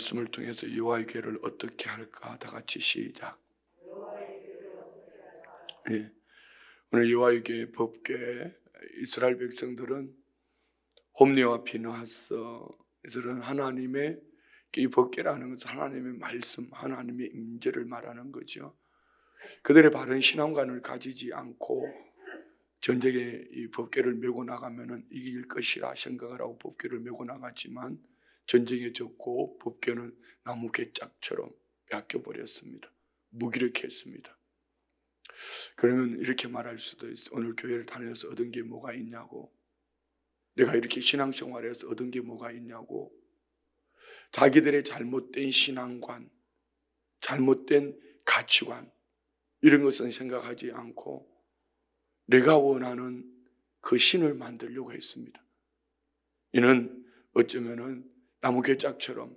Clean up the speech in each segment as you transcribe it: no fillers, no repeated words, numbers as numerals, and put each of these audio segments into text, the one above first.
말씀을 통해서 여호와의 궤를 어떻게 할까? 다 같이 시작. 예. 오늘 여호와의 궤 법궤, 이스라엘 백성들은 홈리와 비느하스 이들은 하나님의 이 법궤라는 것은 하나님의 말씀, 하나님의 임재를 말하는 거죠. 그들의 바른 신앙관을 가지지 않고 전쟁에 이 법궤를 메고 나가면은 이길 것이라 생각을 하고 법궤를 메고 나갔지만 전쟁에 졌고 법궤는 나무 괴짝처럼 뺏겨 버렸습니다. 무기력했습니다. 그러면 이렇게 말할 수도 있어요. 오늘 교회를 다녀서 얻은 게 뭐가 있냐고. 내가 이렇게 신앙생활에서 얻은 게 뭐가 있냐고. 자기들의 잘못된 신앙관, 잘못된 가치관, 이런 것은 생각하지 않고 내가 원하는 그 신을 만들려고 했습니다. 이는 어쩌면은 나무 괴짝처럼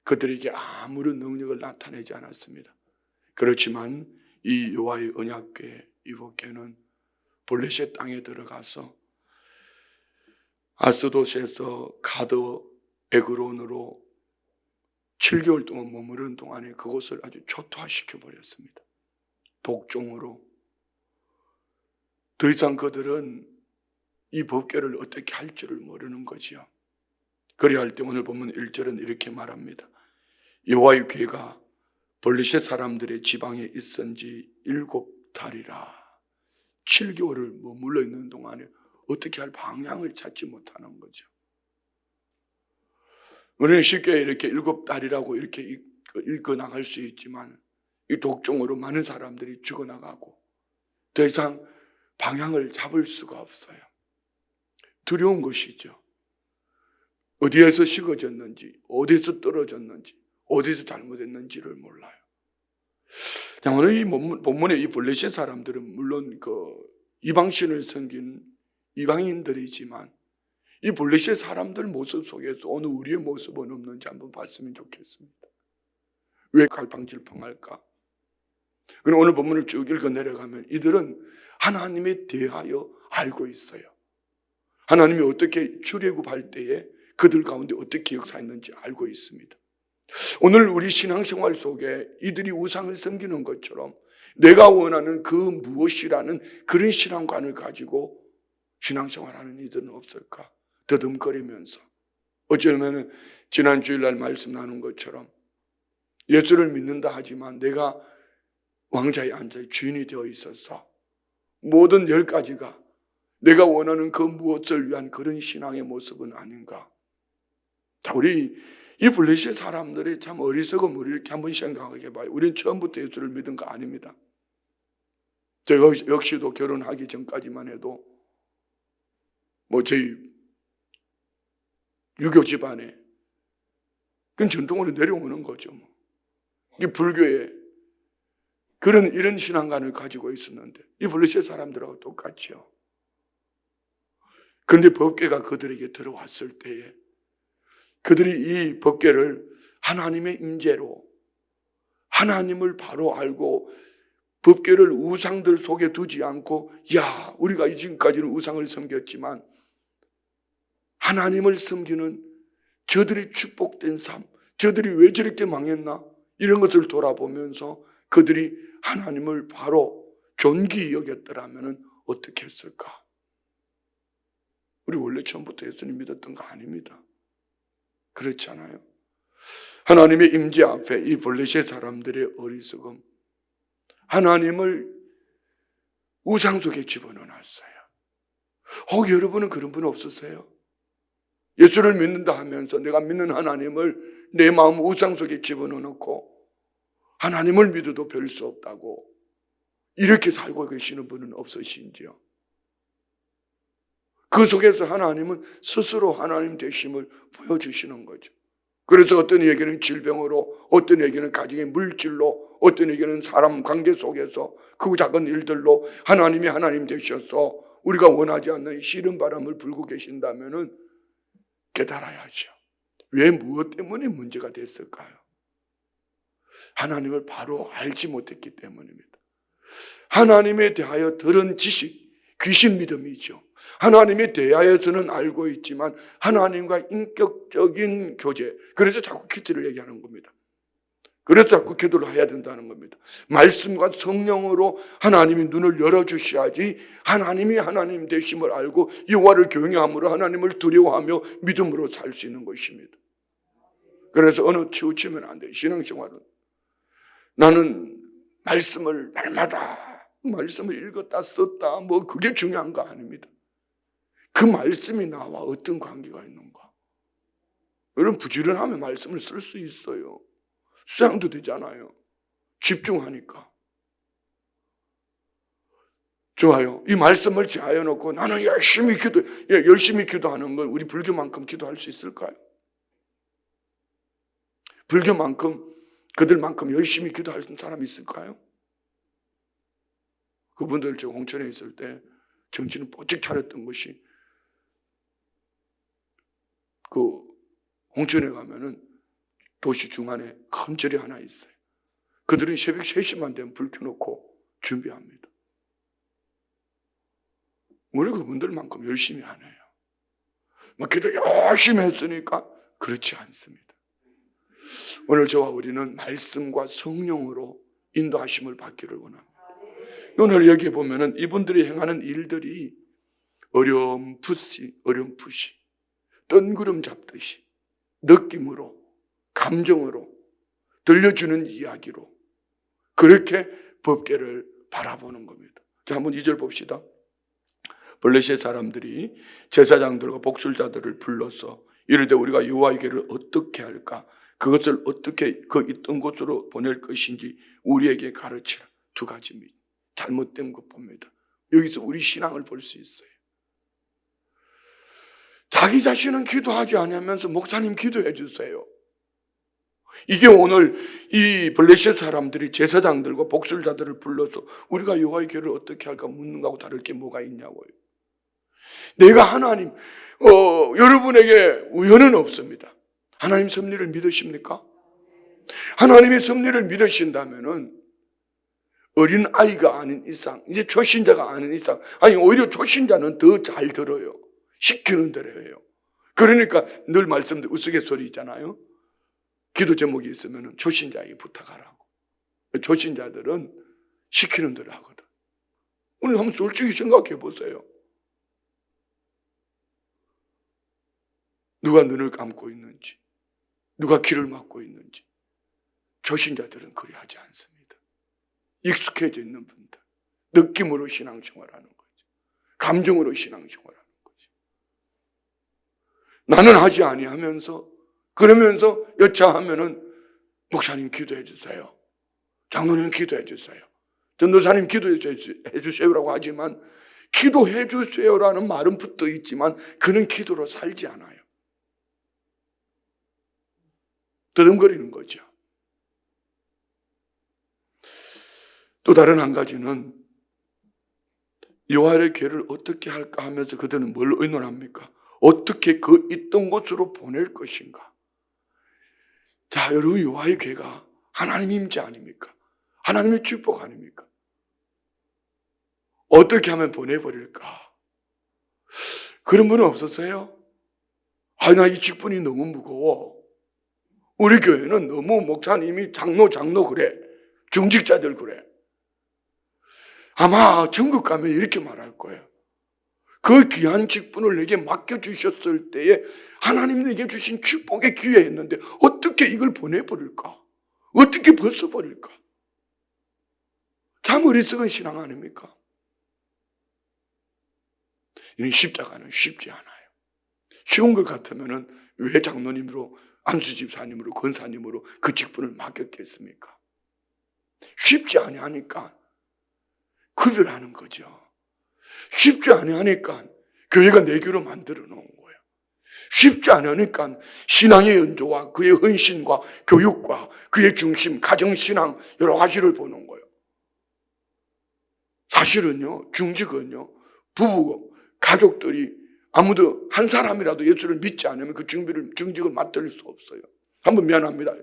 그들에게 아무런 능력을 나타내지 않았습니다. 그렇지만 이 여호와의 언약궤, 이 법궤는 블레셋 땅에 들어가서 아스돗에서 가드 에그론으로 7개월 동안 머무르는 동안에 그곳을 아주 초토화시켜 버렸습니다. 독종으로. 더 이상 그들은 이 법궤를 어떻게 할 줄을 모르는 거지요. 그래야 할 때 오늘 보면 1절은 이렇게 말합니다. 여호와의 궤가 블레셋 사람들의 지방에 있은 지 7달이라. 7개월을 머물러 있는 동안에 어떻게 할 방향을 찾지 못하는 거죠. 우리는 쉽게 이렇게 7달이라고 이렇게 읽어 나갈 수 있지만 이 독종으로 많은 사람들이 죽어나가고 더 이상 방향을 잡을 수가 없어요. 두려운 것이죠. 어디에서 식어졌는지, 어디에서 떨어졌는지, 어디서 잘못했는지를 몰라요. 오늘 이 본문의 이 블레셋 사람들은 물론 그 이방신을 섬긴 이방인들이지만 이 블레셋 사람들 모습 속에서 오늘 우리의 모습은 없는지 한번 봤으면 좋겠습니다. 왜 갈팡질팡할까? 그럼 오늘 본문을 쭉 읽어 내려가면 이들은 하나님에 대하여 알고 있어요. 하나님이 어떻게 출애굽할 때에 그들 가운데 어떻게 역사했는지 알고 있습니다. 오늘 우리 신앙생활 속에 이들이 우상을 섬기는 것처럼 내가 원하는 그 무엇이라는 그런 신앙관을 가지고 신앙생활하는 이들은 없을까? 더듬거리면서 어쩌면 지난 주일날 말씀 나눈 것처럼 예수를 믿는다 하지만 내가 왕자에 앉아 주인이 되어 있어서 모든 10가지가 내가 원하는 그 무엇을 위한 그런 신앙의 모습은 아닌가? 자, 우리 이 블레셋 사람들이 참 어리석은 우리 이렇게 한번 생각해 봐요. 우리는 처음부터 예수를 믿은 거 아닙니다. 제가 역시도 결혼하기 전까지만 해도 저희 유교 집안에 그건 전통으로 내려오는 거죠. 이 불교에 이런 신앙관을 가지고 있었는데 이 블레셋 사람들하고 똑같죠. 그런데 법궤가 그들에게 들어왔을 때에 그들이 이 법궤를 하나님의 임재로 하나님을 바로 알고 법궤를 우상들 속에 두지 않고 우리가 지금까지는 우상을 섬겼지만 하나님을 섬기는 저들이 축복된 삶, 저들이 왜 저렇게 망했나? 이런 것을 돌아보면서 그들이 하나님을 바로 존귀히 여겼더라면 어떻게 했을까? 우리 원래 처음부터 예수님 믿었던 거 아닙니다. 그렇잖아요. 하나님의 임재 앞에 이 블레셋 사람들의 어리석음, 하나님을 우상 속에 집어넣어놨어요. 여러분은 그런 분 없으세요? 예수를 믿는다 하면서 내가 믿는 하나님을 내 마음 우상 속에 집어넣어놓고 하나님을 믿어도 별 수 없다고 이렇게 살고 계시는 분은 없으신지요? 그 속에서 하나님은 스스로 하나님 되심을 보여주시는 거죠. 그래서 어떤 얘기는 질병으로, 어떤 얘기는 가정의 물질로, 어떤 얘기는 사람 관계 속에서 그 작은 일들로 하나님이 하나님 되셔서 우리가 원하지 않는 싫은 바람을 불고 계신다면은 깨달아야죠. 왜 무엇 때문에 문제가 됐을까요? 하나님을 바로 알지 못했기 때문입니다. 하나님에 대하여 들은 지식, 귀신 믿음이죠. 하나님에 대하여서는 알고 있지만 하나님과 인격적인 교제, 그래서 자꾸 큐티를 얘기하는 겁니다. 그래서 자꾸 기도를 해야 된다는 겁니다. 말씀과 성령으로 하나님이 눈을 열어주셔야지 하나님이 하나님 되심을 알고 여호와를 경외함으로 하나님을 두려워하며 믿음으로 살 수 있는 것입니다. 그래서 어느 치우치면 안 돼요. 신앙생활은 나는 말씀을 날마다 말씀을 읽었다 썼다 뭐 그게 중요한 거 아닙니다. 그 말씀이 나와 어떤 관계가 있는가. 여러분 부지런하면 말씀을 쓸 수 있어요. 수양도 되잖아요. 집중하니까. 좋아요. 이 말씀을 제하여 놓고 나는 열심히 기도하는 건 우리 불교만큼 기도할 수 있을까요? 불교만큼 그들만큼 열심히 기도하는 사람이 있을까요? 그분들 저 홍천에 있을 때 정신을 뽀직 차렸던 것이 그 홍천에 가면은 도시 중간에 큰 절이 하나 있어요. 그들은 새벽 3시만 되면 불 켜놓고 준비합니다. 우리 그분들만큼 열심히 안 해요. 막 기도 열심히 했으니까 그렇지 않습니다. 오늘 저와 우리는 말씀과 성령으로 인도하심을 받기를 원합니다. 오늘 여기 보면은 이분들이 행하는 일들이 어렴풋이 뜬구름 잡듯이 느낌으로 감정으로 들려주는 이야기로 그렇게 법궤를 바라보는 겁니다. 자, 한번 2절 봅시다. 블레셋 사람들이 제사장들과 복술자들을 불러서 이르되 우리가 여호와의 궤를 어떻게 할까? 그것을 어떻게 그 있던 곳으로 보낼 것인지 우리에게 가르치라. 2가지입니다. 잘못된 것 봅니다. 여기서 우리 신앙을 볼 수 있어요. 자기 자신은 기도하지 않으면서 목사님 기도해 주세요. 이게 오늘 이 블레셋 사람들이 제사장들과 복술자들을 불러서 우리가 여호와의 궤를 어떻게 할까 묻는 거하고 다를 게 뭐가 있냐고요. 내가 하나님 여러분에게 우연은 없습니다. 하나님 섭리를 믿으십니까? 하나님의 섭리를 믿으신다면은 어린 아이가 아닌 이상, 이제 초신자가 아닌 이상, 아니 오히려 초신자는 더 잘 들어요. 시키는 대로 해요. 그러니까 늘 말씀드린 우스갯소리 있잖아요. 기도 제목이 있으면 초신자에게 부탁하라고. 초신자들은 시키는 대로 하거든. 오늘 한번 솔직히 생각해 보세요. 누가 눈을 감고 있는지, 누가 귀를 막고 있는지. 초신자들은 그리 하지 않습니다. 익숙해져 있는 분들, 느낌으로 신앙생활하는 거죠. 감정으로 신앙생활하는 거죠. 나는 하지 아니하면서 그러면서 여차하면은 목사님 기도해 주세요. 장로님 기도해 주세요. 전도사님 기도해 주세요라고 하지만 기도해 주세요라는 말은 붙어 있지만 그는 기도로 살지 않아요. 더듬거리는 거죠. 또 다른 한 가지는 여호와의 궤를 어떻게 할까 하면서 그들은 뭘 의논합니까? 어떻게 그 있던 곳으로 보낼 것인가? 자, 여러분 여호와의 궤가 하나님의 임재 아닙니까? 하나님의 축복 아닙니까? 어떻게 하면 보내버릴까? 그런 분은 없었어요? 나 이 직분이 너무 무거워. 우리 교회는 너무 목사님이 장로 그래. 중직자들 그래. 아마 천국 가면 이렇게 말할 거예요. 그 귀한 직분을 내게 맡겨주셨을 때에 하나님 내게 주신 축복에 귀해했는데 어떻게 이걸 보내버릴까? 어떻게 벗어버릴까? 참 어리석은 신앙 아닙니까? 이 십자가는 쉽지 않아요. 쉬운 것 같으면 왜 장로님으로 안수집사님으로 권사님으로 그 직분을 맡겼겠습니까? 쉽지 아니하니까 구별하는 거죠. 쉽지 아니하니까 교회가 내교로 만들어 놓은 거예요. 쉽지 않으니까 신앙의 연조와 그의 헌신과 교육과 그의 중심, 가정신앙 여러 가지를 보는 거예요. 사실은요, 중직은요, 부부, 가족들이 아무도 한 사람이라도 예수를 믿지 않으면 그 중직을 맡을 수 없어요. 한번 미안합니다.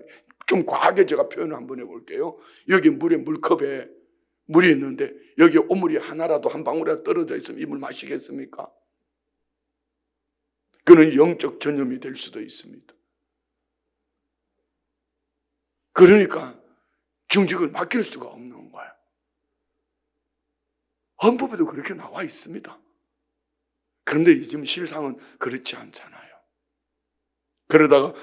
좀 과하게 제가 표현을 한번 해볼게요. 여기 물컵에 물이 있는데 여기 오물이 하나라도 한 방울이라도 떨어져 있으면 이 물 마시겠습니까? 그는 영적 전염이 될 수도 있습니다. 그러니까 중직을 맡길 수가 없는 거예요. 헌법에도 그렇게 나와 있습니다. 그런데 지금 실상은 그렇지 않잖아요. 그러다가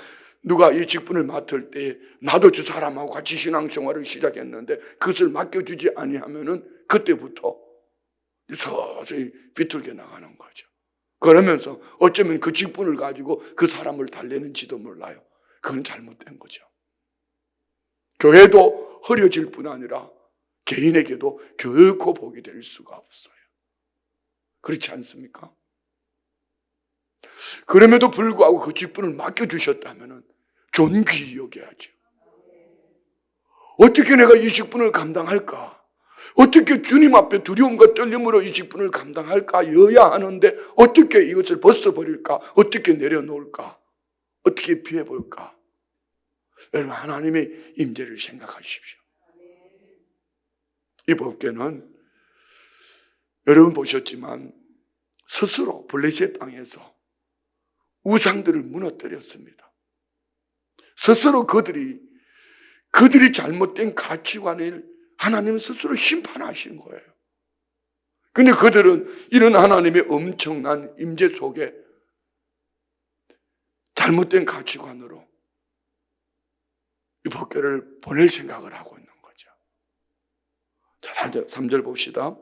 누가 이 직분을 맡을 때 나도 저 사람하고 같이 신앙생활을 시작했는데 그것을 맡겨주지 아니하면은 그때부터 서서히 비뚤게 나가는 거죠. 그러면서 어쩌면 그 직분을 가지고 그 사람을 달래는지도 몰라요. 그건 잘못된 거죠. 교회도 흐려질 뿐 아니라 개인에게도 결코 복이 될 수가 없어요. 그렇지 않습니까? 그럼에도 불구하고 그 직분을 맡겨주셨다면 존귀히 여겨야죠. 어떻게 내가 이 직분을 감당할까? 어떻게 주님 앞에 두려움과 떨림으로 이 직분을 감당할까? 여야 하는데 어떻게 이것을 벗어버릴까? 어떻게 내려놓을까? 어떻게 피해볼까? 여러분, 하나님의 임재를 생각하십시오. 이 법궤는 여러분 보셨지만 스스로 블레셋 땅에서 우상들을 무너뜨렸습니다. 스스로 그들이 잘못된 가치관을 하나님 스스로 심판하신 거예요. 근데 그들은 이런 하나님의 엄청난 임재 속에 잘못된 가치관으로 이 법궤를 보낼 생각을 하고 있는 거죠. 자, 3절 봅시다.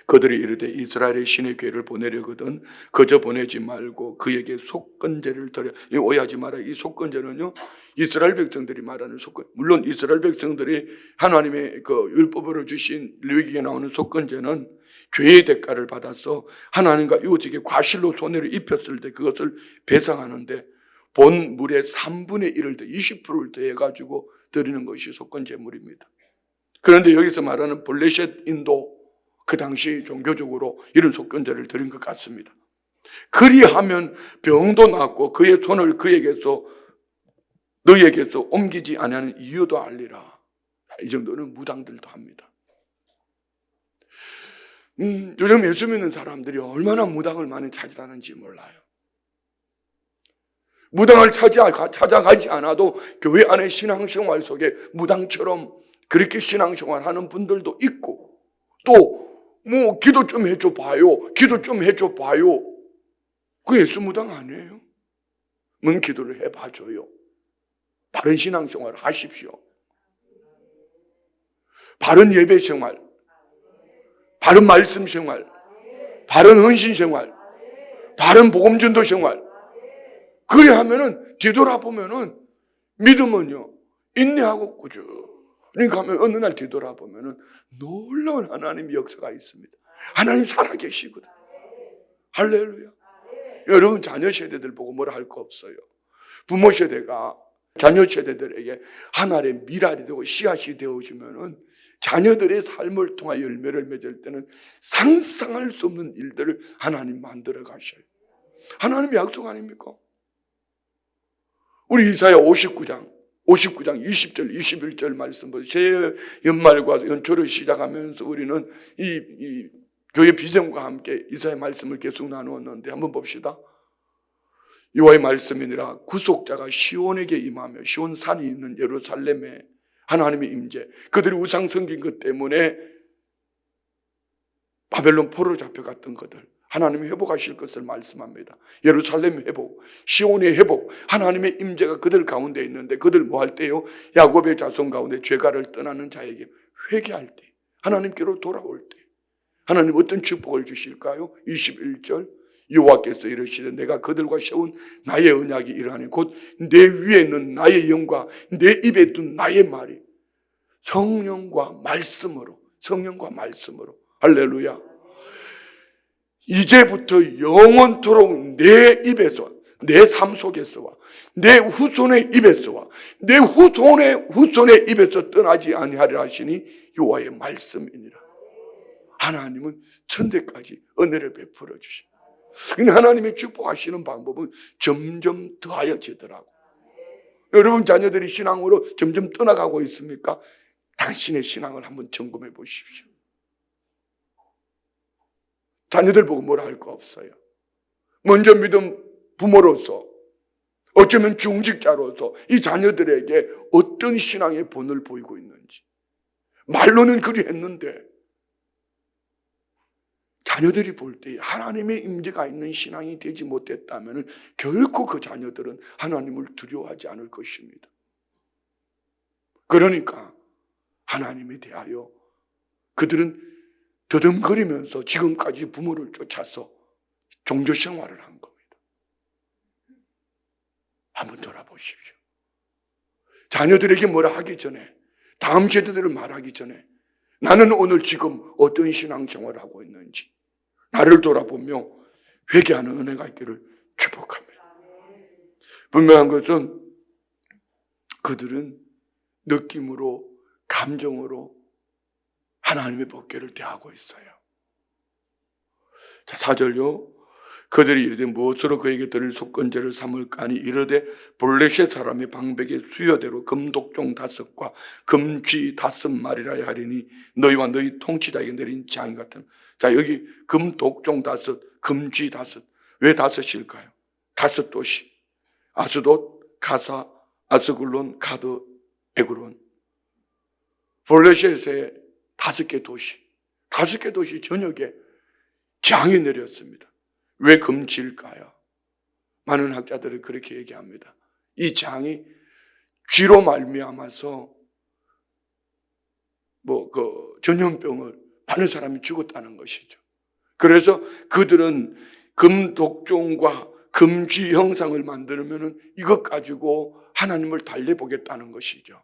그들이 이르되 이스라엘의 신의 괴를 보내려거든 그저 보내지 말고 그에게 속건제를 드려. 오해하지 마라. 이 속건제는요, 이스라엘 백성들이 말하는 속건. 물론 이스라엘 백성들이 하나님의 그 율법으로 주신 레위기에 나오는 속건제는 죄의 대가를 받아서 하나님과 이웃에게 과실로 손해를 입혔을 때 그것을 배상하는데 본 물의 3분의 1을 더 20%를 더해가지고 드리는 것이 속건제물입니다. 그런데 여기서 말하는 블레셋 인도 그 당시 종교적으로 이런 속건제를 드린 것 같습니다. 그리하면 병도 낫고 그의 손을 너에게서 옮기지 아니하는 이유도 알리라. 이 정도는 무당들도 합니다. 요즘 예수 믿는 사람들이 얼마나 무당을 많이 찾아다니는지 몰라요. 무당을 찾아가지 않아도 교회 안에 신앙생활 속에 무당처럼 그렇게 신앙생활하는 분들도 있고, 또 기도 좀 해줘 봐요. 기도 좀 해줘 봐요. 그 예수 무당 아니에요? 기도를 해봐줘요. 바른 신앙생활 하십시오. 바른 예배생활, 바른 말씀생활, 바른 헌신생활, 바른 복음전도생활. 그래 하면은 뒤돌아보면은 믿음은요, 인내하고 꾸준히 가면 어느 날 뒤돌아보면은 놀라운 하나님의 역사가 있습니다. 하나님 살아계시거든. 할렐루야. 여러분, 자녀 세대들 보고 뭐라 할 거 없어요. 부모 세대가 자녀 세대들에게 하나님의 미랄이 되고 씨앗이 되어주면은 자녀들의 삶을 통해 열매를 맺을 때는 상상할 수 없는 일들을 하나님 만들어 가셔요. 하나님의 약속 아닙니까? 우리 이사야 59장 20절 21절 말씀 보세요. 새 연말과 연초를 시작하면서 우리는 이 교회 비전과 함께 이사야 말씀을 계속 나누었는데 한번 봅시다. 여호와의 말씀이니라. 구속자가 시온에게 임하며 시온 산이 있는 예루살렘에 하나님의 임재. 그들이 우상 섬긴 것 때문에 바벨론 포로로 잡혀갔던 것들 하나님이 회복하실 것을 말씀합니다. 예루살렘 회복, 시온의 회복, 하나님의 임재가 그들 가운데 있는데 그들 뭐 할 때요? 야곱의 자손 가운데 죄가를 떠나는 자에게 회개할 때, 하나님께로 돌아올 때 하나님 어떤 축복을 주실까요? 21절 여호와께서 이르시되 내가 그들과 세운 나의 언약이 이러하니 곧 내 위에 있는 나의 영과 내 입에 둔 나의 말이 성령과 말씀으로 할렐루야. 이제부터 영원토록 내 입에서 내 삶 속에서와 내 후손의 입에서와 내 후손의 입에서 떠나지 아니하리라 하시니 여호와의 말씀이니라. 하나님은 천대까지 은혜를 베풀어 주십니다. 근데 하나님의 축복하시는 방법은 점점 더하여지더라고. 여러분 자녀들이 신앙으로 점점 떠나가고 있습니까? 당신의 신앙을 한번 점검해 보십시오. 자녀들 보고 뭐라 할 거 없어요. 먼저 믿은 부모로서, 어쩌면 중직자로서 이 자녀들에게 어떤 신앙의 본을 보이고 있는지. 말로는 그리 했는데 자녀들이 볼 때 하나님의 임재가 있는 신앙이 되지 못했다면 결코 그 자녀들은 하나님을 두려워하지 않을 것입니다. 그러니까 하나님에 대하여 그들은 더듬거리면서 지금까지 부모를 쫓아서 종교 생활을 한 겁니다. 한번 돌아보십시오. 자녀들에게 뭐라 하기 전에, 다음 세대들을 말하기 전에 나는 오늘 지금 어떤 신앙생활을 하고 있는지 나를 돌아보며 회개하는 은혜가 있기를 축복합니다. 분명한 것은 그들은 느낌으로, 감정으로 하나님의 법궤를 대하고 있어요. 자, 4절요. 그들이 이르되 무엇으로 그에게 드릴 속건제를 삼을까 하니 이르되 블레셋 사람의 방백의 수여대로 금독종 5과 금쥐 5마리라 하리니 너희와 너희 통치자에게 내린 장이 같은. 자, 여기 금독종 5, 금쥐 5. 왜 5일까요? 5도시. 아스돗, 가사, 아스글론, 가드, 에그론. 블레셋의 5개 도시. 5개 도시 전역에 장이 내렸습니다. 왜 금쥐일까요? 많은 학자들이 그렇게 얘기합니다. 이 장이 쥐로 말미암아서 전염병을 많은 사람이 죽었다는 것이죠. 그래서 그들은 금독종과 금쥐 형상을 만들면 이것 가지고 하나님을 달래보겠다는 것이죠.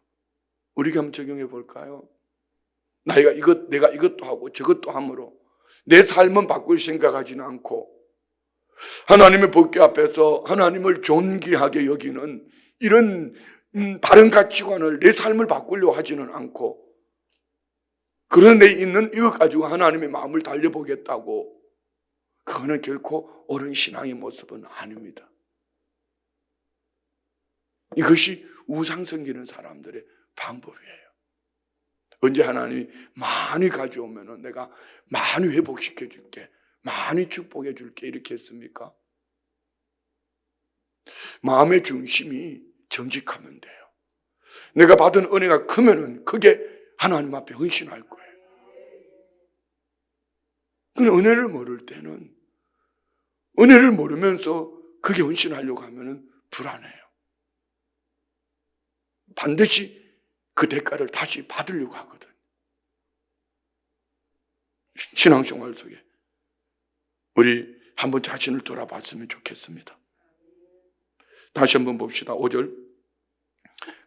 우리가 한번 적용해 볼까요? 내가 이것도 하고 저것도 함으로 내 삶은 바꿀 생각하지는 않고 하나님의 법궤 앞에서 하나님을 존귀하게 여기는 이런 바른 가치관을 내 삶을 바꾸려고 하지는 않고 그런 데 있는 이것 가지고 하나님의 마음을 달려보겠다고, 그거는 결코 옳은 신앙의 모습은 아닙니다. 이것이 우상 섬기는 사람들의 방법이에요. 언제 하나님이 많이 가져오면 내가 많이 회복시켜 줄게, 많이 축복해 줄게 이렇게 했습니까? 마음의 중심이 정직하면 돼요. 내가 받은 은혜가 크면은 크게 하나님 앞에 헌신할 거예요. 근데 은혜를 모를 때는, 은혜를 모르면서 그게 헌신하려고 하면은 불안해요. 반드시 그 대가를 다시 받으려고 하거든. 신앙생활 속에 우리 한번 자신을 돌아봤으면 좋겠습니다. 다시 한번 봅시다. 5절.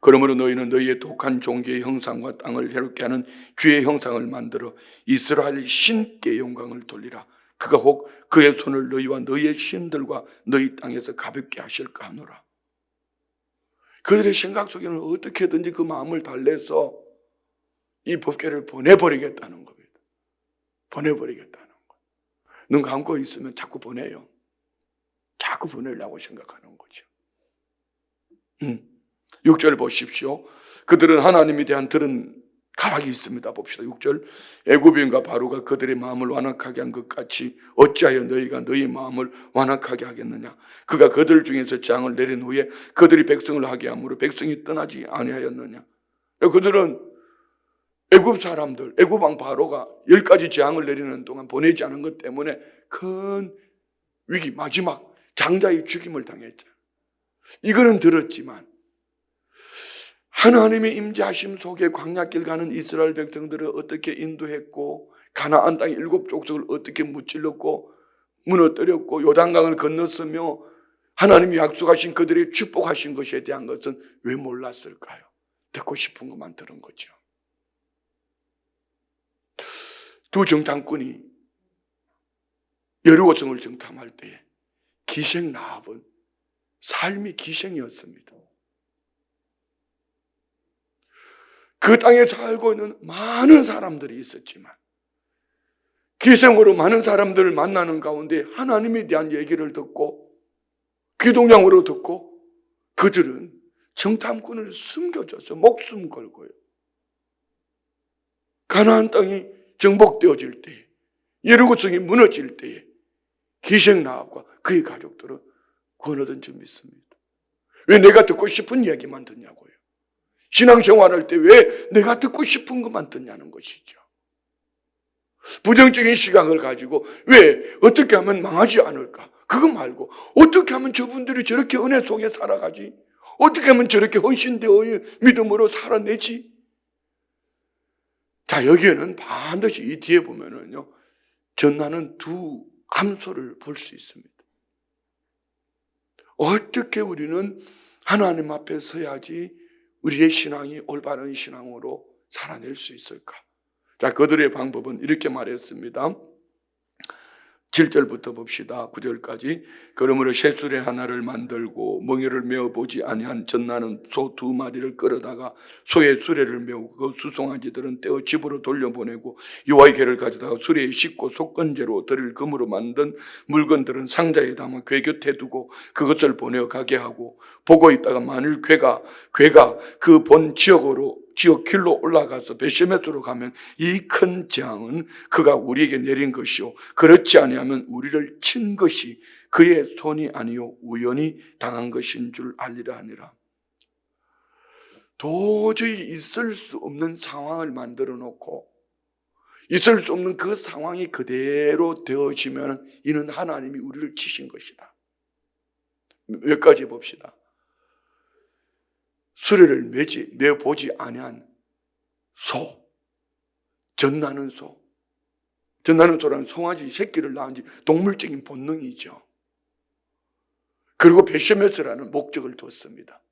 그러므로 너희는 너희의 독한 종교의 형상과 땅을 해롭게 하는 주의 형상을 만들어 이스라엘 신께 영광을 돌리라. 그가 혹 그의 손을 너희와 너희의 신들과 너희 땅에서 가볍게 하실까 하노라. 그들의 생각 속에는 어떻게든지 그 마음을 달래서 이 법궤를 보내버리겠다는 겁니다. 보내버리겠다는 거. 눈 감고 있으면 자꾸 보내요. 자꾸 보내려고 생각하는 거죠. 6절 보십시오. 그들은 하나님에 대한 들은 가락이 있습니다. 봅시다. 6절. 애굽인과 바로가 그들의 마음을 완악하게 한 것 같이 어찌하여 너희가 너희 마음을 완악하게 하겠느냐. 그가 그들 중에서 재앙을 내린 후에 그들이 백성을 하게 함으로 백성이 떠나지 아니하였느냐. 그들은 애굽 사람들, 애굽 왕 바로가 10가지 재앙을 내리는 동안 보내지 않은 것 때문에 큰 위기, 마지막 장자의 죽임을 당했잖아요. 이거는 들었지만 하나님의 임재하심 속에 광야길 가는 이스라엘 백성들을 어떻게 인도했고, 가나안 땅의 7족속을 어떻게 무찔렀고 무너뜨렸고 요단강을 건넜으며 하나님이 약속하신 그들의 축복하신 것에 대한 것은 왜 몰랐을까요? 듣고 싶은 것만 들은 거죠. 두 정탐꾼이 여리고성을 정탐할 때에 기생 라합은 삶이 기생이었습니다. 그 땅에 살고 있는 많은 사람들이 있었지만 기생으로 많은 사람들을 만나는 가운데 하나님에 대한 얘기를 듣고 기동량으로 듣고 그들은 정탐꾼을 숨겨줘서 목숨 걸고요. 가나안 땅이 정복되어질 때에, 여리고성이 무너질 때에 기생 라합과 그의 가족들은 구원 얻은 줄 믿습니다. 왜 내가 듣고 싶은 이야기만 듣냐고요. 신앙생활할 때 왜 내가 듣고 싶은 것만 듣냐는 것이죠. 부정적인 시각을 가지고 왜 어떻게 하면 망하지 않을까? 그거 말고 어떻게 하면 저분들이 저렇게 은혜 속에 살아가지? 어떻게 하면 저렇게 헌신되어의 믿음으로 살아내지? 자, 여기에는 반드시 이 뒤에 보면은요, 전나는 두 암소를 볼 수 있습니다. 어떻게 우리는 하나님 앞에 서야지 우리의 신앙이 올바른 신앙으로 살아낼 수 있을까? 자, 그들의 방법은 이렇게 말했습니다. 7절부터 봅시다. 9절까지. 그러므로 쇠수레 하나를 만들고 멍에를 메어보지 아니한 전나는 소 2마리를 끌어다가 소의 수레를 메우고 그 수송아지들은 떼어 집으로 돌려보내고 여호와의 궤를 가져다가 수레에 싣고 속건제로 드릴 금으로 만든 물건들은 상자에 담아 궤 곁에 두고 그것을 보내어 가게 하고, 보고 있다가 만일 궤가 그 본 지역 길로 올라가서 베시메스로 가면 이 큰 재앙은 그가 우리에게 내린 것이요 그렇지 아니하면 우리를 친 것이 그의 손이 아니요 우연히 당한 것인 줄 알리라 하니라. 도저히 있을 수 없는 상황을 만들어 놓고 있을 수 없는 그 상황이 그대로 되어지면 이는 하나님이 우리를 치신 것이다. 몇 가지 봅시다. 수레를 메보지 아니한 소, 전나는 소. 전나는 소라는 송아지 새끼를 낳은 지 동물적인 본능이죠. 그리고 베시메스라는 목적을 뒀습니다.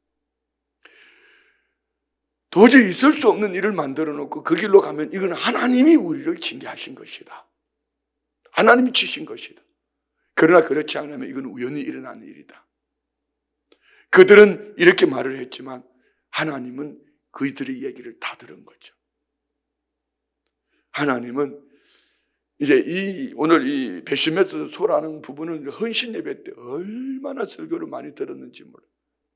도저히 있을 수 없는 일을 만들어 놓고 그 길로 가면 이건 하나님이 우리를 징계하신 것이다. 하나님이 치신 것이다. 그러나 그렇지 않으면 이건 우연히 일어나는 일이다. 그들은 이렇게 말을 했지만 하나님은 그들의 얘기를 다 들은 거죠. 하나님은 이제 오늘 이 베시메스 소라는 부분은 헌신 예배 때 얼마나 설교를 많이 들었는지 몰라요.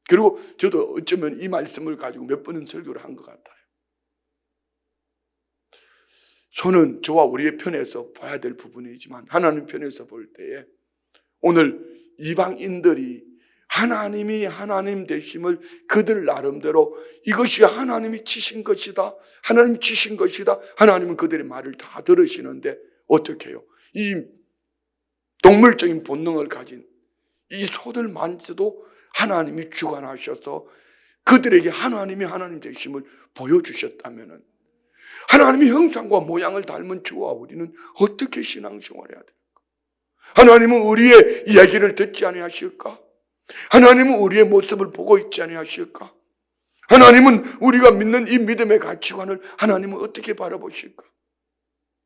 그리고 저도 어쩌면 이 말씀을 가지고 몇 번은 설교를 한 것 같아요. 소는 저와 우리의 편에서 봐야 될 부분이지만 하나님 편에서 볼 때에 오늘 이방인들이 하나님이 하나님 되심을 그들 나름대로 이것이 하나님이 치신 것이다. 하나님이 치신 것이다. 하나님은 그들의 말을 다 들으시는데 어떻게 해요? 이 동물적인 본능을 가진 이 소들만서도 하나님이 주관하셔서 그들에게 하나님이 하나님 되심을 보여주셨다면 하나님의 형상과 모양을 닮은 저와 우리는 어떻게 신앙생활을 해야 될까? 하나님은 우리의 이야기를 듣지 아니하실까? 하나님은 우리의 모습을 보고 있지 아니하실까? 하나님은 우리가 믿는 이 믿음의 가치관을 하나님은 어떻게 바라보실까?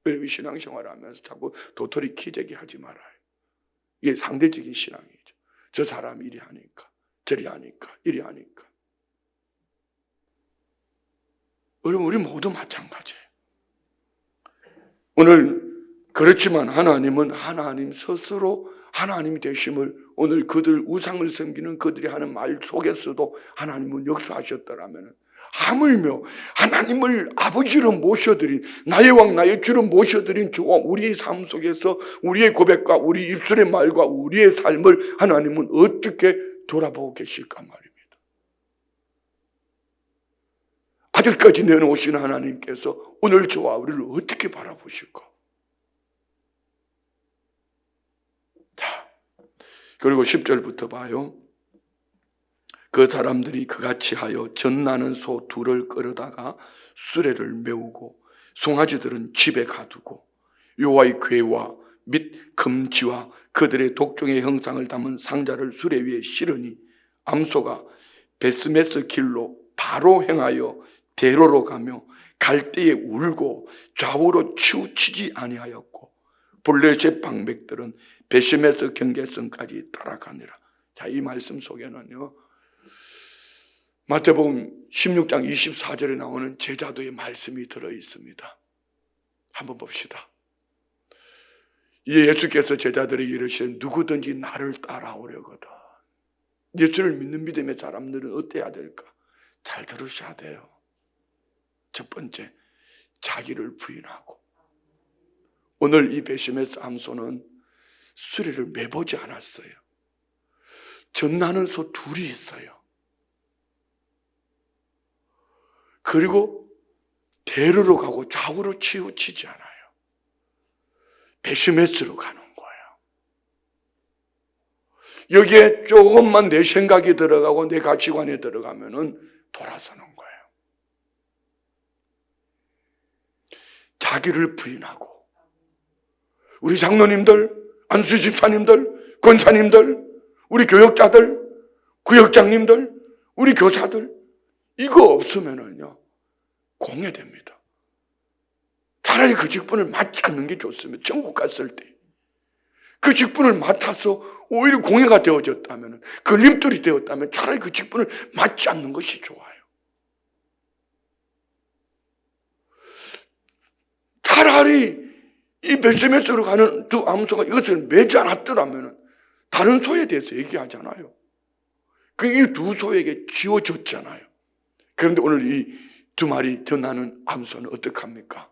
여러분 신앙생활을 하면서 자꾸 도토리 키재기 하지 말아요. 이게 상대적인 신앙이죠. 저 사람이 이리 하니까 저리 하니까 이리 하니까. 여러분 우리 모두 마찬가지예요. 오늘 그렇지만 하나님은 하나님 스스로 하나님이 되심을 오늘 그들 우상을 섬기는 그들이 하는 말 속에서도 하나님은 역사하셨더라면 하물며 하나님을 아버지로 모셔드린 나의 왕 나의 주로 모셔드린 저와 우리의 삶 속에서 우리의 고백과 우리 입술의 말과 우리의 삶을 하나님은 어떻게 돌아보고 계실까 말입니다. 아직까지 내놓으신 하나님께서 오늘 저와 우리를 어떻게 바라보실까? 자, 그리고 10절부터 봐요. 그 사람들이 그같이 하여 전나는 소 2를 끌어다가 수레를 메우고 송아지들은 집에 가두고 여호와의 궤와 및 금지와 그들의 독종의 형상을 담은 상자를 수레 위에 실으니 암소가 베스메스 길로 바로 행하여 대로로 가며 갈 때에 울고 좌우로 치우치지 아니하였고 블레셋 방백들은 베시메스 경계선까지 따라가니라. 자, 이 말씀 속에는요 마태복음 16장 24절에 나오는 제자도의 말씀이 들어있습니다. 한번 봅시다. 예수께서 제자들에게 이르시되 누구든지 나를 따라오려거든. 예수를 믿는 믿음의 사람들은 어때야 될까? 잘 들으셔야 돼요. 첫 번째, 자기를 부인하고. 오늘 이 베시메스 암소는 수레를 매보지 않았어요. 전나는 소 둘이 있어요. 그리고 대로로 가고 좌우로 치우치지 않아요. 베시메스로 가는 거예요. 여기에 조금만 내 생각이 들어가고 내 가치관이 들어가면은 돌아서는 거예요. 자기를 부인하고. 우리 장로님들, 안수 집사님들, 권사님들, 우리 교역자들, 구역장님들, 우리 교사들, 이거 없으면은요 공회됩니다. 차라리 그 직분을 맡지 않는 게 좋습니다. 전국 갔을 때 그 직분을 맡아서 오히려 공회가 되어졌다면, 걸림돌이 되었다면 차라리 그 직분을 맡지 않는 것이 좋아요. 차라리 이 베스메스로 가는 두 암소가 이것을 매지 않았더라면 다른 소에 대해서 얘기하잖아요. 이 두 소에게 지워졌잖아요. 그런데 오늘 이 두 마리 더 나는 암소는 어떻게 합니까?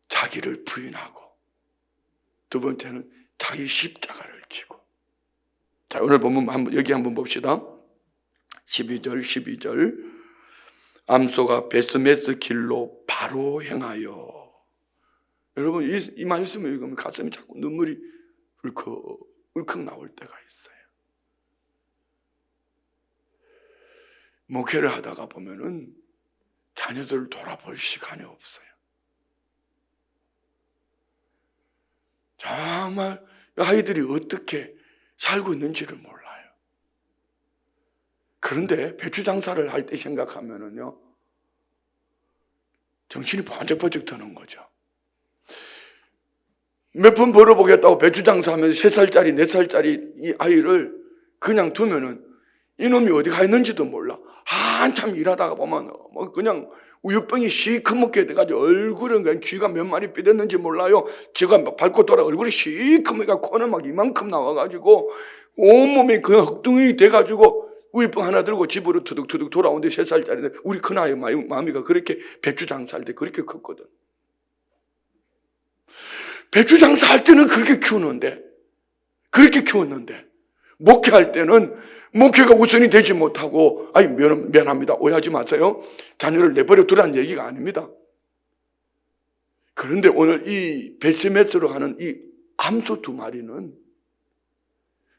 자기를 부인하고, 두 번째는 자기 십자가를 지고. 자, 오늘 보면 여기 한번 봅시다. 12절. 암소가 베스메스 길로 바로 행하여. 여러분 이 말씀을 읽으면 가슴이 자꾸 눈물이 울컥 나올 때가 있어요. 목회를 하다가 보면은 자녀들을 돌아볼 시간이 없어요. 정말 아이들이 어떻게 살고 있는지를 몰라요. 그런데 배추 장사를 할 때 생각하면은요, 정신이 번쩍번쩍 드는 거죠. 몇 번 벌어보겠다고 배추 장사하면서 3살짜리, 4살짜리 이 아이를 그냥 두면은 이놈이 어디 가 있는지도 몰라. 한참 일하다가 보면 그냥 우유병이 시커멓게 돼가지고 얼굴은 그냥 쥐가 몇 마리 삐졌는지 몰라요. 쥐가 밟고 돌아 얼굴이 시커멓게 코는 막 이만큼 나와가지고 온몸이 그 흑둥이 돼가지고 우유병 하나 들고 집으로 투둑투둑 돌아오는데 3살짜리인데, 우리 큰아이 마미가 그렇게 배추 장사할 때 그렇게 컸거든. 배추 장사할 때는 그렇게 키웠는데 목회할 때는 목회가 우선이 되지 못하고, 아니 미안합니다, 오해하지 마세요. 자녀를 내버려 두라는 얘기가 아닙니다. 그런데 오늘 이 베스메스로 가는 이 암소 두 마리는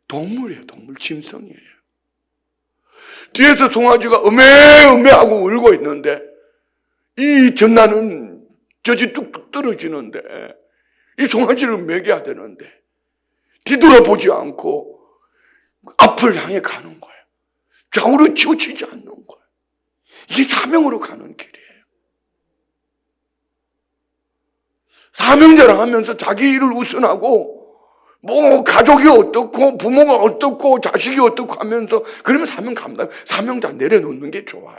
동물이에요. 동물, 짐승이에요. 뒤에서 송아지가 으메으메하고 울고 있는데 이 전나는 젖이 뚝뚝 떨어지는데 이 송아지를 먹여야 되는데 뒤돌아보지 않고 앞을 향해 가는 거예요. 좌우로 치우치지 않는 거예요. 이게 사명으로 가는 길이에요. 사명자를 하면서 자기 일을 우선하고 가족이 어떻고 부모가 어떻고 자식이 어떻고 하면서, 그러면 사명자 내려놓는 게 좋아요.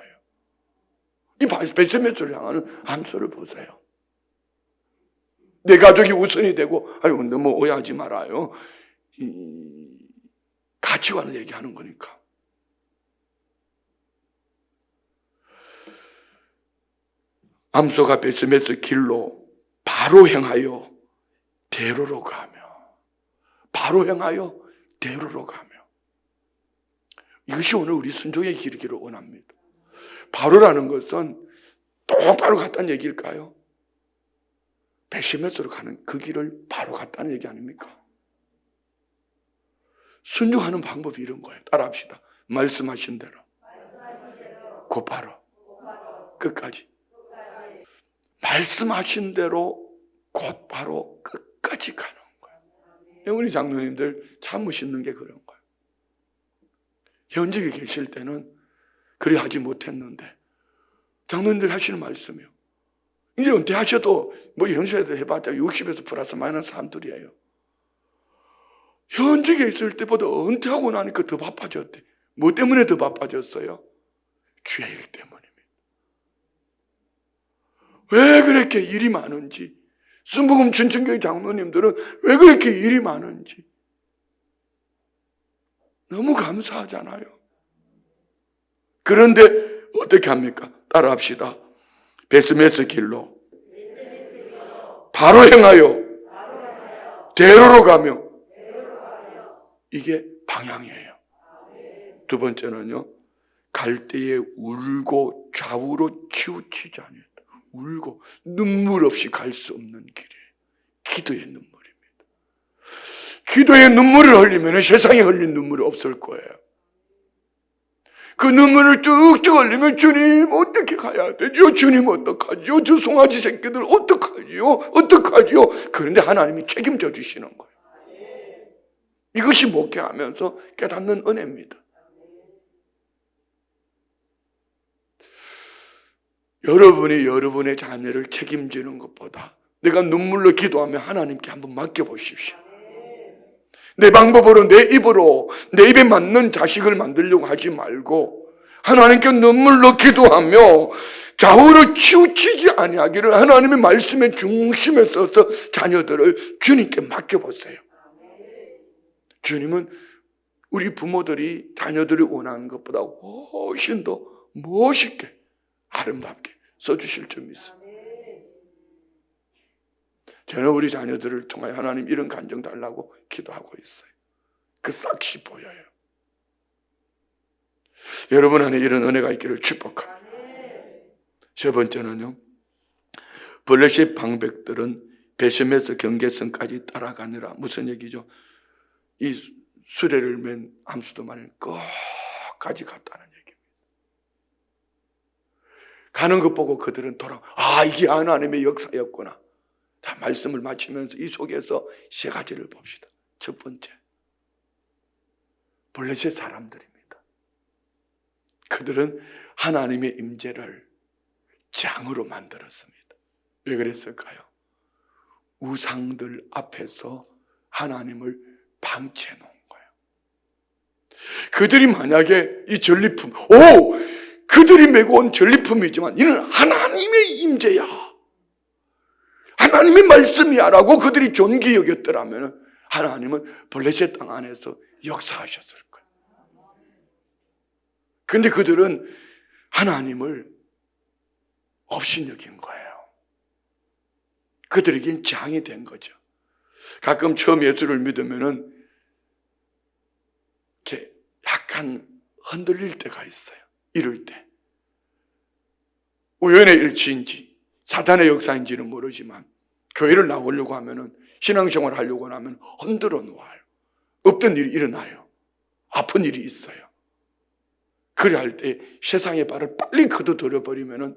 이 베스메스를 향하는 암소를 보세요. 내 가족이 우선이 되고, 너무 오해하지 말아요. 가치관을 얘기하는 거니까. 암소가 베스메스 길로 바로 행하여 대로로 가며. 이것이 오늘 우리 순종의 길이기를 원합니다. 바로라는 것은 똑바로 갔다는 얘기일까요? 베시메스로 가는 그 길을 바로 갔다는 얘기 아닙니까? 순종하는 방법이 이런 거예요. 따라합시다. 말씀하신 대로 곧바로 끝까지. 말씀하신 대로 곧바로 끝까지 가는 거예요. 우리 장로님들 참 멋있는 게 그런 거예요. 현직에 계실 때는 그리 하지 못했는데 장로님들 하시는 말씀이요. 이제 은퇴하셔도 연수에서 해봤자 60에서 플러스 마이너스 한둘이에요. 현직에 있을 때보다 은퇴하고 나니까 더 바빠졌대. 뭐 때문에 더 바빠졌어요? 주의 일 때문입니다. 왜 그렇게 일이 많은지, 순복음 전천교회 장로님들은 왜 그렇게 일이 많은지 너무 감사하잖아요. 그런데 어떻게 합니까? 따라합시다. 베스메스 길로 바로 행하여 대로로 가며. 이게 방향이에요. 두 번째는요, 갈 때에 울고 좌우로 치우치지 아니했다. 울고 눈물 없이 갈 수 없는 길이에요. 기도의 눈물입니다. 기도의 눈물을 흘리면 세상에 흘린 눈물이 없을 거예요. 그 눈물을 뚝뚝 흘리면 주님 어떻게 가야 되죠? 주님 어떡하죠? 저 송아지 새끼들 어떡하지요? 어떡하지요? 그런데 하나님이 책임져 주시는 거예요. 이것이 목회하면서 깨닫는 은혜입니다. 여러분이 여러분의 자녀를 책임지는 것보다 내가 눈물로 기도하며 하나님께 한번 맡겨보십시오. 내 방법으로, 내 입으로, 내 입에 맞는 자식을 만들려고 하지 말고 하나님께 눈물로 기도하며 좌우로 치우치지 아니하기를 하나님의 말씀의 중심에 서서 자녀들을 주님께 맡겨보세요. 주님은 우리 부모들이 자녀들이 원하는 것보다 훨씬 더 멋있게 아름답게 써주실 줄 믿습니다. 저는 우리 자녀들을 통하여 하나님 이런 간정 달라고 기도하고 있어요. 그 싹이 보여요. 여러분 안에 이런 은혜가 있기를 축복합니다. 세 번째는요, 블레셋 방백들은 베셈에서 경계선까지 따라가느라, 무슨 얘기죠? 이 수레를 맨 암수도 말은 끝까지 갔다는 얘기입니다. 가는 것 보고 그들은 이게 하나님의 역사였구나. 자, 말씀을 마치면서 이 속에서 세 가지를 봅시다. 첫 번째, 블레셋 사람들입니다. 그들은 하나님의 임재를 장으로 만들었습니다. 왜 그랬을까요? 우상들 앞에서 하나님을 방치해 놓은 거예요. 그들이 만약에 이 전리품, 그들이 메고 온 전리품이지만 이는 하나님의 임재야, 하나님의 말씀이야 라고 그들이 존귀 여겼더라면 하나님은 블레셋 땅 안에서 역사하셨을 거예요. 그런데 그들은 하나님을 업신여긴 거예요. 그들에겐 장이 된 거죠. 가끔 처음 예수를 믿으면은 이렇게 약간 흔들릴 때가 있어요. 이럴 때. 우연의 일치인지 사탄의 역사인지는 모르지만 교회를 나오려고 하면은 신앙생활을 하려고 하면 흔들어 놓아요. 없던 일이 일어나요. 아픈 일이 있어요. 그래 할 때 세상의 발을 빨리 걷어들여 버리면은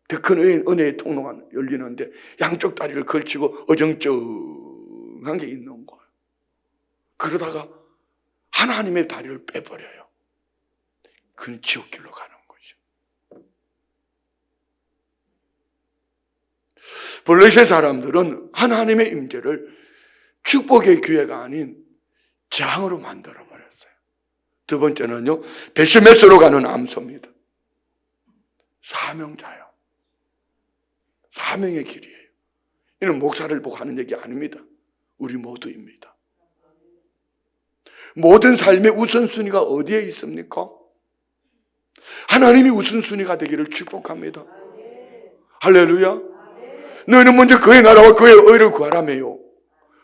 더 큰 은혜의 통로가 열리는데 양쪽 다리를 걸치고 어정쩡한 게 있는 거예요. 그러다가 하나님의 다리를 빼버려요. 그건 지옥길로 가는 거죠. 블레셋 사람들은 하나님의 임재를 축복의 기회가 아닌 재앙으로 만들어 버렸어요. 두 번째는요, 베스메스로 가는 암소입니다. 사명자요. 사명의 길이에요. 이는 목사를 보고 하는 얘기 아닙니다. 우리 모두입니다. 모든 삶의 우선순위가 어디에 있습니까? 하나님이 우선순위가 되기를 축복합니다. 할렐루야. 너희는 먼저 그의 나라와 그의 의를 구하라며요.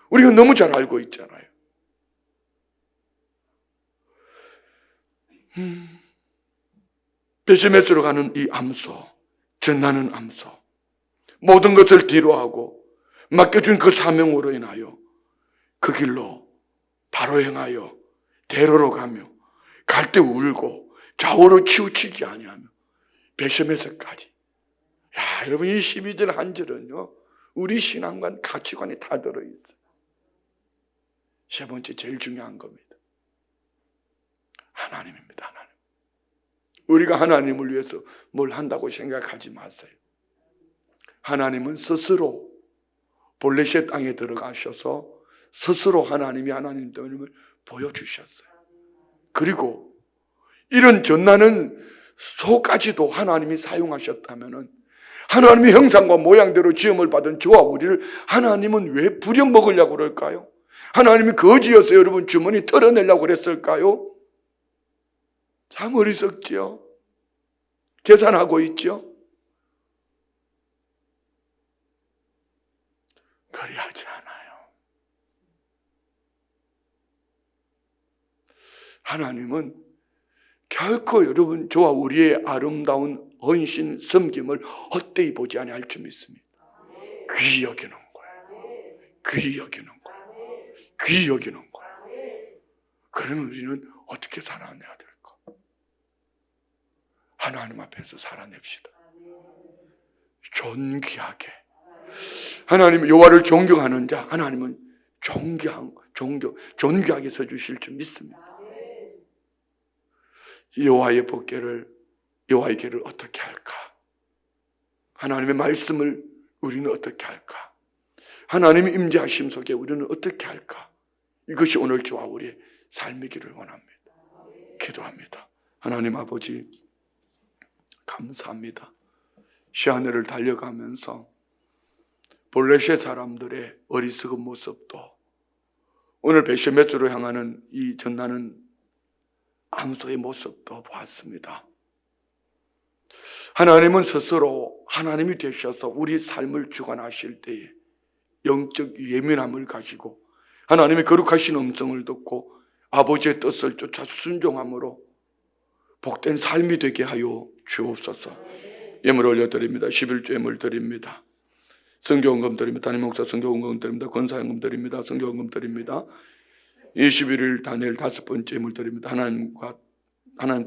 우리가 너무 잘 알고 있잖아요. 베스메스로 가는 이 암소, 전나는 암소, 모든 것을 뒤로하고 맡겨준 그 사명으로 인하여 그 길로 바로 행하여 대로로 가며 갈 때 울고 좌우로 치우치지 아니하며 베스메스까지. 여러분, 이 12절 한 절은요, 우리 신앙관 가치관이 다 들어있어요. 세 번째, 제일 중요한 겁니다. 하나님입니다. 하나님. 우리가 하나님을 위해서 뭘 한다고 생각하지 마세요. 하나님은 스스로 블레셋 땅에 들어가셔서 스스로 하나님이 하나님됨을 보여주셨어요. 그리고 이런 전나는 소까지도 하나님이 사용하셨다면 하나님의 형상과 모양대로 지음을 받은 저와 우리를 하나님은 왜 부려먹으려고 그럴까요? 하나님이 거지여서 여러분 주머니 털어내려고 그랬을까요? 참 어리석지요. 계산하고 있죠. 하나님은 결코 여러분 저와 우리의 아름다운 헌신 섬김을 헛되이 보지 아니할 줄 믿습니다. 귀히 여기는 거예요. 귀히 여기는 거예요. 귀히 여기는 거예요. 그러면 우리는 어떻게 살아내야 될까? 하나님 앞에서 살아냅시다. 존귀하게. 하나님 여호와를 존경하는 자, 하나님은 존귀하게 서주실 줄 믿습니다. 여호와의 법궤를, 여호와의 길을 어떻게 할까? 하나님의 말씀을 우리는 어떻게 할까? 하나님의 임재하심 속에 우리는 어떻게 할까? 이것이 오늘 저와 우리의 삶이기를 원합니다. 기도합니다. 하나님 아버지, 감사합니다. 시하늘을 달려가면서 블레셋 사람들의 어리석은 모습도, 오늘 베시메스로 향하는 이 전나는 암소의 모습도 보았습니다. 하나님은 스스로 하나님이 되셔서 우리 삶을 주관하실 때에 영적 예민함을 가지고 하나님의 거룩하신 음성을 듣고 아버지의 뜻을 쫓아 순종함으로 복된 삶이 되게 하여 주옵소서. 예물 올려드립니다. 11조 예물 드립니다. 성교원금 드립니다. 담임 목사 성교원금 드립니다. 권사연금 드립니다. 성교원금 드립니다. 21일 다니엘 5번째 예물 드립니다. 하나님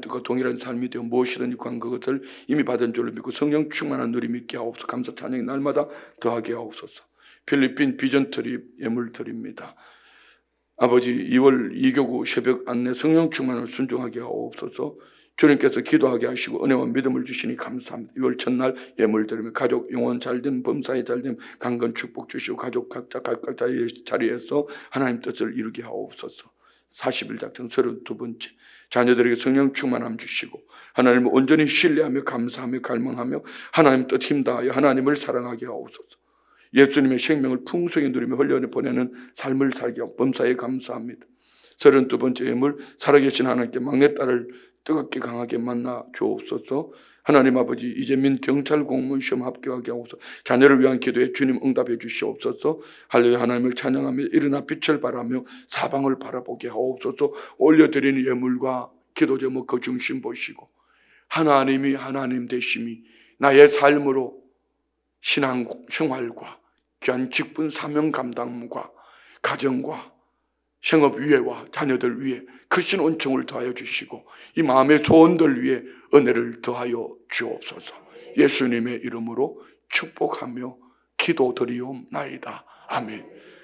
뜻과 동일한 삶이 되어 무엇이든지 구한 그것을 이미 받은 줄로 믿고 성령 충만한 누림 있게 하옵소서. 감사 찬양이 날마다 더하게 하옵소서. 필리핀 비전 트립 예물 드립니다. 아버지 2월 2교구 새벽 안내 성령 충만을 순종하게 하옵소서. 주님께서 기도하게 하시고 은혜와 믿음을 주시니 감사합니다. 6월 첫날 예물 드리며 가족 영혼 잘됨, 범사에 잘됨, 강건 축복 주시고 가족 각자 자리에서 하나님 뜻을 이루게 하옵소서. 40일 작정 32번째 자녀들에게 성령 충만함 주시고 하나님을 온전히 신뢰하며 감사하며 갈망하며 하나님 뜻 힘다하여 하나님을 사랑하게 하옵소서. 예수님의 생명을 풍성히 누리며 흘려 보내는 삶을 살게 하옵소서. 범사에 감사합니다. 32번째 예물 살아계신 하나님께 막내딸을 뜨겁게 강하게 만나 주옵소서. 하나님 아버지 이재민 경찰 공무원 시험 합격하게 하옵소서. 자녀를 위한 기도에 주님 응답해 주시옵소서. 할렐루야. 하나님을 찬양하며 일어나 빛을 발하며 사방을 바라보게 하옵소서. 올려드리는 예물과 기도 제목 그 중심 보시고 하나님이 하나님 되심이 나의 삶으로 신앙 생활과 귀한 직분 사명 감당과 가정과 생업 위에와 자녀들 위에 크신 은총을 더하여 주시고 이 마음의 소원들 위에 은혜를 더하여 주옵소서. 예수님의 이름으로 축복하며 기도드리옵나이다. 아멘.